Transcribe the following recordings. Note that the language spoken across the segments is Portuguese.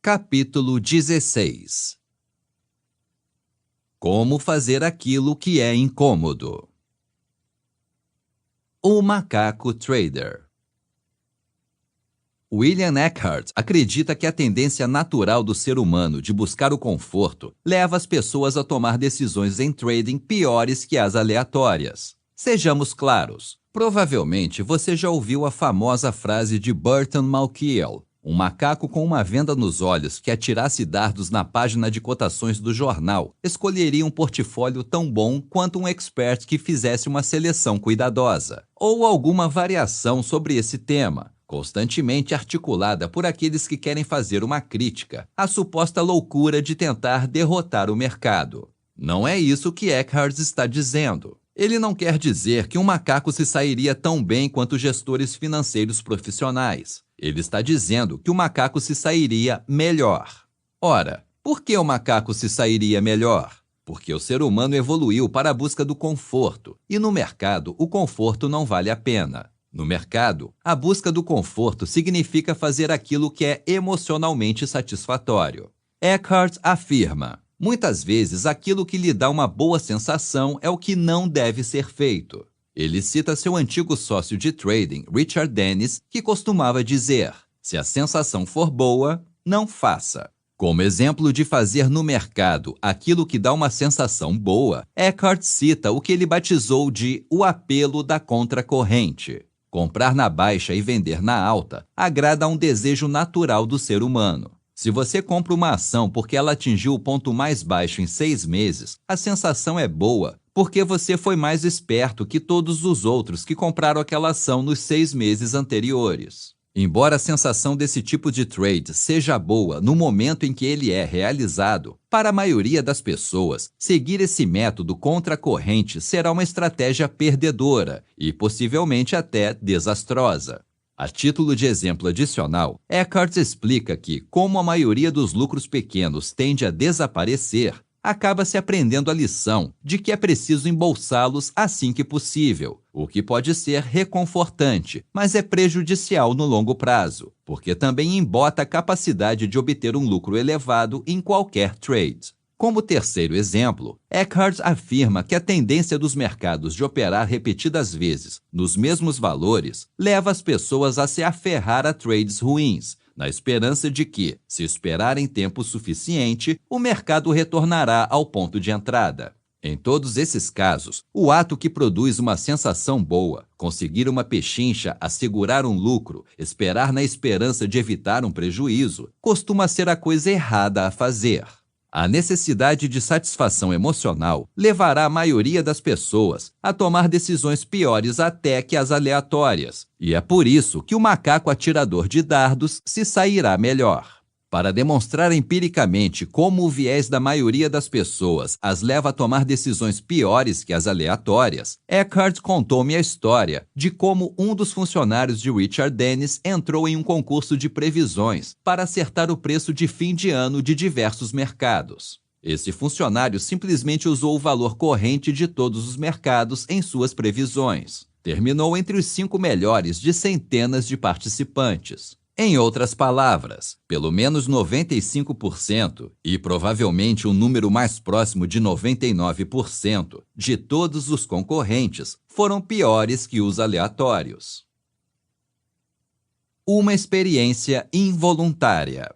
Capítulo 16. Como fazer aquilo que é incômodo. O macaco trader. William Eckhart acredita que a tendência natural do ser humano de buscar o conforto leva as pessoas a tomar decisões em trading piores que as aleatórias. Sejamos claros, provavelmente você já ouviu a famosa frase de Burton Malkiel: um macaco com uma venda nos olhos que atirasse dardos na página de cotações do jornal escolheria um portfólio tão bom quanto um expert que fizesse uma seleção cuidadosa. Ou alguma variação sobre esse tema, constantemente articulada por aqueles que querem fazer uma crítica à suposta loucura de tentar derrotar o mercado. Não é isso que Eckhart está dizendo. Ele não quer dizer que um macaco se sairia tão bem quanto gestores financeiros profissionais. Ele está dizendo que o macaco se sairia melhor. Ora, por que o macaco se sairia melhor? Porque o ser humano evoluiu para a busca do conforto, e no mercado o conforto não vale a pena. No mercado, a busca do conforto significa fazer aquilo que é emocionalmente satisfatório. Eckhart afirma: muitas vezes aquilo que lhe dá uma boa sensação é o que não deve ser feito. Ele cita seu antigo sócio de trading, Richard Dennis, que costumava dizer: se a sensação for boa, não faça. Como exemplo de fazer no mercado aquilo que dá uma sensação boa, Eckhart cita o que ele batizou de o apelo da contracorrente. Comprar na baixa e vender na alta agrada a um desejo natural do ser humano. Se você compra uma ação porque ela atingiu o ponto mais baixo em 6 meses, a sensação é boa, porque você foi mais esperto que todos os outros que compraram aquela ação nos 6 meses anteriores. Embora a sensação desse tipo de trade seja boa no momento em que ele é realizado, para a maioria das pessoas, seguir esse método contra a corrente será uma estratégia perdedora e possivelmente até desastrosa. A título de exemplo adicional, Eckhart explica que, como a maioria dos lucros pequenos tende a desaparecer, acaba-se aprendendo a lição de que é preciso embolsá-los assim que possível, o que pode ser reconfortante, mas é prejudicial no longo prazo, porque também embota a capacidade de obter um lucro elevado em qualquer trade. Como terceiro exemplo, Eckhart afirma que a tendência dos mercados de operar repetidas vezes nos mesmos valores leva as pessoas a se aferrar a trades ruins, na esperança de que, se esperarem tempo suficiente, o mercado retornará ao ponto de entrada. Em todos esses casos, o ato que produz uma sensação boa, conseguir uma pechincha, assegurar um lucro, esperar na esperança de evitar um prejuízo, costuma ser a coisa errada a fazer. A necessidade de satisfação emocional levará a maioria das pessoas a tomar decisões piores até que as aleatórias, e é por isso que o macaco atirador de dardos se sairá melhor. Para demonstrar empiricamente como o viés da maioria das pessoas as leva a tomar decisões piores que as aleatórias, Eckhart contou-me a história de como um dos funcionários de Richard Dennis entrou em um concurso de previsões para acertar o preço de fim de ano de diversos mercados. Esse funcionário simplesmente usou o valor corrente de todos os mercados em suas previsões. Terminou entre os 5 melhores de centenas de participantes. Em outras palavras, pelo menos 95% e provavelmente um número mais próximo de 99% de todos os concorrentes foram piores que os aleatórios. Uma experiência involuntária.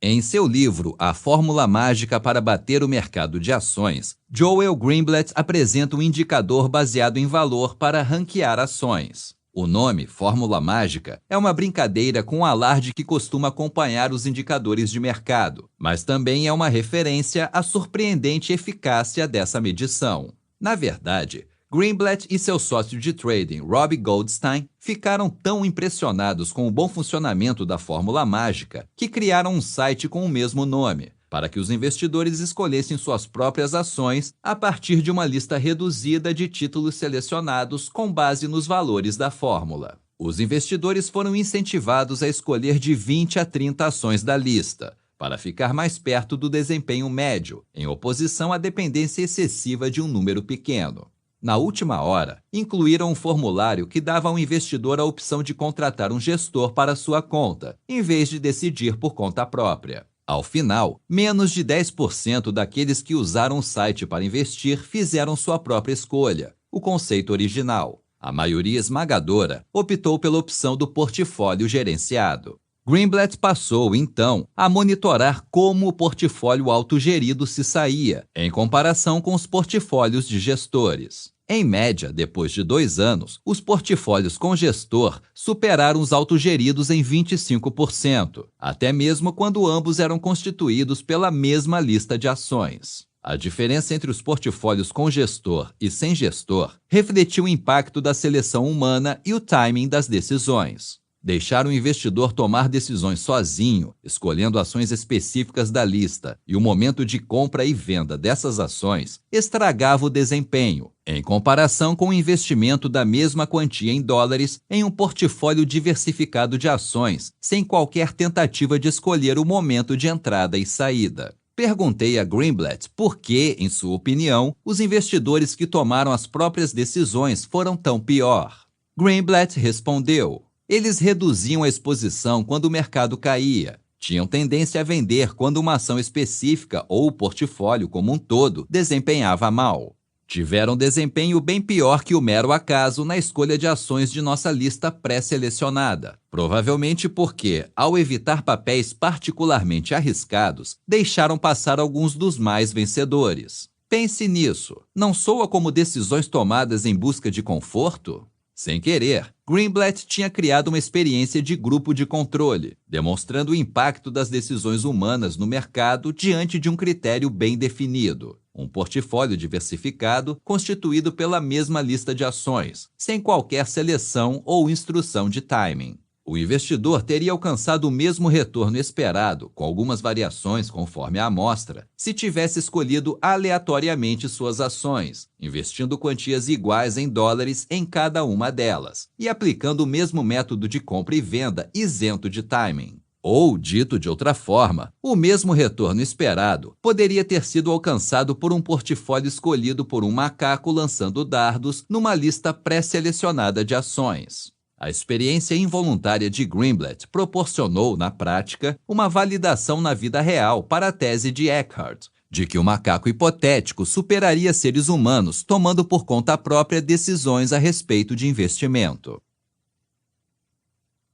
Em seu livro A Fórmula Mágica para Bater o Mercado de Ações, Joel Greenblatt apresenta um indicador baseado em valor para ranquear ações. O nome, Fórmula Mágica, é uma brincadeira com o alarde que costuma acompanhar os indicadores de mercado, mas também é uma referência à surpreendente eficácia dessa medição. Na verdade, Greenblatt e seu sócio de trading, Rob Goldstein, ficaram tão impressionados com o bom funcionamento da Fórmula Mágica que criaram um site com o mesmo nome, para que os investidores escolhessem suas próprias ações a partir de uma lista reduzida de títulos selecionados com base nos valores da fórmula. Os investidores foram incentivados a escolher de 20 a 30 ações da lista, para ficar mais perto do desempenho médio, em oposição à dependência excessiva de um número pequeno. Na última hora, incluíram um formulário que dava ao investidor a opção de contratar um gestor para sua conta, em vez de decidir por conta própria. Ao final, menos de 10% daqueles que usaram o site para investir fizeram sua própria escolha, o conceito original. A maioria esmagadora optou pela opção do portfólio gerenciado. Greenblatt passou, então, a monitorar como o portfólio autogerido se saía, em comparação com os portfólios de gestores. Em média, depois de 2 anos, os portfólios com gestor superaram os autogeridos em 25%, até mesmo quando ambos eram constituídos pela mesma lista de ações. A diferença entre os portfólios com gestor e sem gestor refletiu o impacto da seleção humana e o timing das decisões. Deixar o investidor tomar decisões sozinho, escolhendo ações específicas da lista e o momento de compra e venda dessas ações, estragava o desempenho, em comparação com o investimento da mesma quantia em dólares em um portfólio diversificado de ações, sem qualquer tentativa de escolher o momento de entrada e saída. Perguntei a Greenblatt por que, em sua opinião, os investidores que tomaram as próprias decisões foram tão pior. Greenblatt respondeu: eles reduziam a exposição quando o mercado caía, tinham tendência a vender quando uma ação específica ou o portfólio como um todo desempenhava mal. Tiveram desempenho bem pior que o mero acaso na escolha de ações de nossa lista pré-selecionada, provavelmente porque, ao evitar papéis particularmente arriscados, deixaram passar alguns dos mais vencedores. Pense nisso, não soa como decisões tomadas em busca de conforto? Sem querer, Greenblatt tinha criado uma experiência de grupo de controle, demonstrando o impacto das decisões humanas no mercado diante de um critério bem definido. Um portfólio diversificado constituído pela mesma lista de ações, sem qualquer seleção ou instrução de timing. O investidor teria alcançado o mesmo retorno esperado, com algumas variações conforme a amostra, se tivesse escolhido aleatoriamente suas ações, investindo quantias iguais em dólares em cada uma delas, e aplicando o mesmo método de compra e venda isento de timing. Ou, dito de outra forma, o mesmo retorno esperado poderia ter sido alcançado por um portfólio escolhido por um macaco lançando dardos numa lista pré-selecionada de ações. A experiência involuntária de Greenblatt proporcionou, na prática, uma validação na vida real para a tese de Eckhart, de que o macaco hipotético superaria seres humanos tomando por conta própria decisões a respeito de investimento.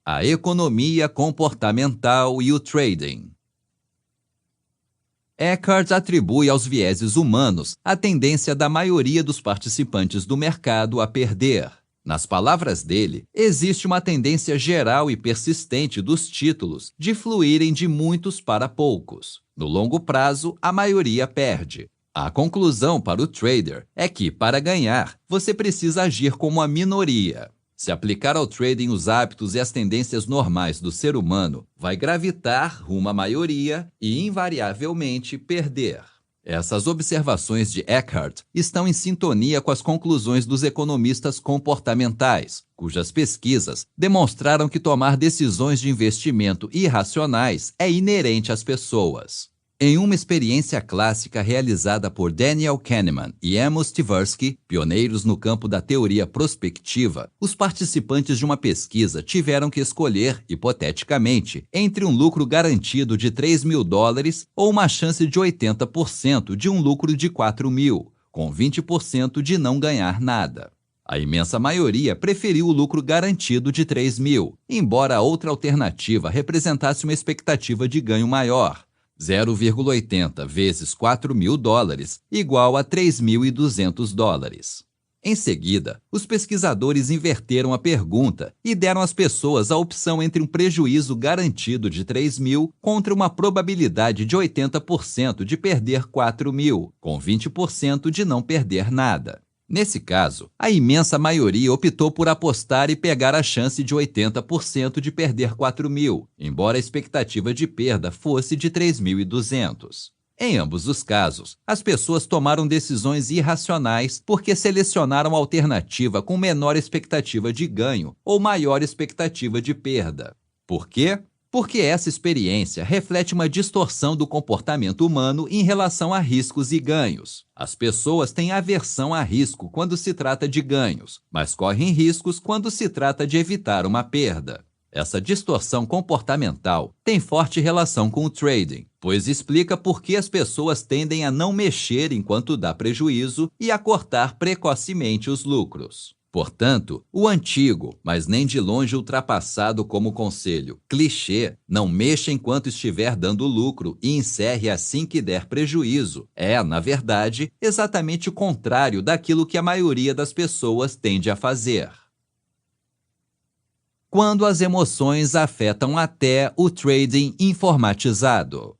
A economia comportamental e o trading. Eckhart atribui aos vieses humanos a tendência da maioria dos participantes do mercado a perder. Nas palavras dele, existe uma tendência geral e persistente dos títulos de fluírem de muitos para poucos. No longo prazo, a maioria perde. A conclusão para o trader é que, para ganhar, você precisa agir como a minoria. Se aplicar ao trading os hábitos e as tendências normais do ser humano, vai gravitar rumo à maioria e, invariavelmente, perder. Essas observações de Eckhart estão em sintonia com as conclusões dos economistas comportamentais, cujas pesquisas demonstraram que tomar decisões de investimento irracionais é inerente às pessoas. Em uma experiência clássica realizada por Daniel Kahneman e Amos Tversky, pioneiros no campo da teoria prospectiva, os participantes de uma pesquisa tiveram que escolher, hipoteticamente, entre um lucro garantido de $3.000 ou uma chance de 80% de um lucro de $4.000, com 20% de não ganhar nada. A imensa maioria preferiu o lucro garantido de $3.000, embora a outra alternativa representasse uma expectativa de ganho maior, 0,80 vezes $4.000 igual a $3.200. Em seguida, os pesquisadores inverteram a pergunta e deram às pessoas a opção entre um prejuízo garantido de $3.000 contra uma probabilidade de 80% de perder $4.000, com 20% de não perder nada. Nesse caso, a imensa maioria optou por apostar e pegar a chance de 80% de perder $4.000, embora a expectativa de perda fosse de $3.200. Em ambos os casos, as pessoas tomaram decisões irracionais porque selecionaram a alternativa com menor expectativa de ganho ou maior expectativa de perda. Por quê? Porque essa experiência reflete uma distorção do comportamento humano em relação a riscos e ganhos. As pessoas têm aversão a risco quando se trata de ganhos, mas correm riscos quando se trata de evitar uma perda. Essa distorção comportamental tem forte relação com o trading, pois explica por que as pessoas tendem a não mexer enquanto dá prejuízo e a cortar precocemente os lucros. Portanto, o antigo, mas nem de longe ultrapassado como conselho, clichê, não mexa enquanto estiver dando lucro e encerre assim que der prejuízo, é, na verdade, exatamente o contrário daquilo que a maioria das pessoas tende a fazer. Quando as emoções afetam até o trading informatizado.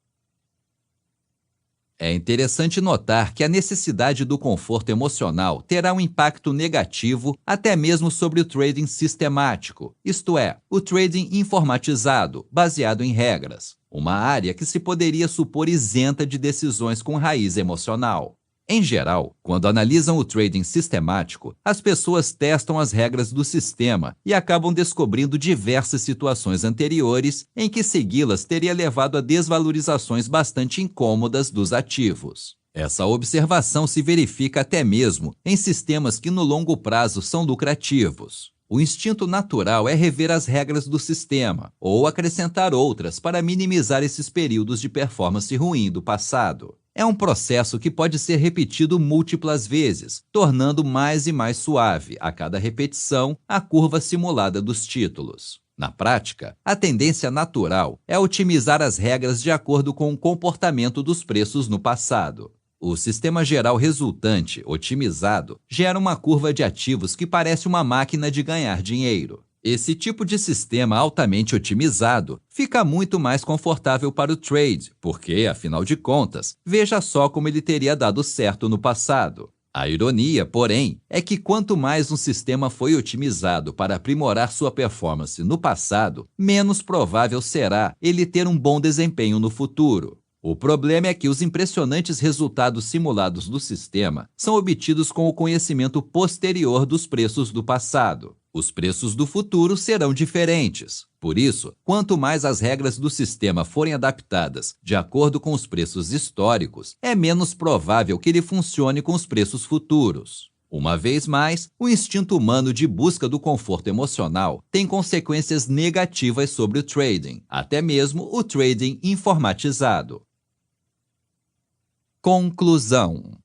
É interessante notar que a necessidade do conforto emocional terá um impacto negativo até mesmo sobre o trading sistemático, isto é, o trading informatizado, baseado em regras, uma área que se poderia supor isenta de decisões com raiz emocional. Em geral, quando analisam o trading sistemático, as pessoas testam as regras do sistema e acabam descobrindo diversas situações anteriores em que segui-las teria levado a desvalorizações bastante incômodas dos ativos. Essa observação se verifica até mesmo em sistemas que no longo prazo são lucrativos. O instinto natural é rever as regras do sistema ou acrescentar outras para minimizar esses períodos de performance ruim do passado. É um processo que pode ser repetido múltiplas vezes, tornando mais e mais suave, a cada repetição, a curva simulada dos títulos. Na prática, a tendência natural é otimizar as regras de acordo com o comportamento dos preços no passado. O sistema geral resultante, otimizado, gera uma curva de ativos que parece uma máquina de ganhar dinheiro. Esse tipo de sistema altamente otimizado fica muito mais confortável para o trade, porque, afinal de contas, veja só como ele teria dado certo no passado. A ironia, porém, é que quanto mais um sistema foi otimizado para aprimorar sua performance no passado, menos provável será ele ter um bom desempenho no futuro. O problema é que os impressionantes resultados simulados do sistema são obtidos com o conhecimento posterior dos preços do passado. Os preços do futuro serão diferentes. Por isso, quanto mais as regras do sistema forem adaptadas de acordo com os preços históricos, é menos provável que ele funcione com os preços futuros. Uma vez mais, o instinto humano de busca do conforto emocional tem consequências negativas sobre o trading, até mesmo o trading informatizado. Conclusão.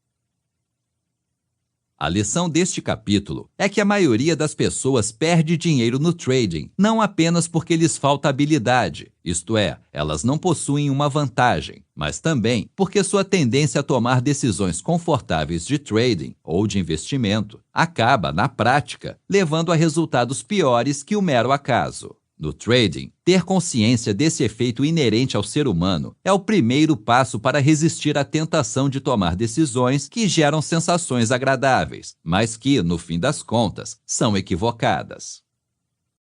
A lição deste capítulo é que a maioria das pessoas perde dinheiro no trading, não apenas porque lhes falta habilidade, isto é, elas não possuem uma vantagem, mas também porque sua tendência a tomar decisões confortáveis de trading ou de investimento acaba, na prática, levando a resultados piores que o mero acaso. No trading, ter consciência desse efeito inerente ao ser humano é o primeiro passo para resistir à tentação de tomar decisões que geram sensações agradáveis, mas que, no fim das contas, são equivocadas.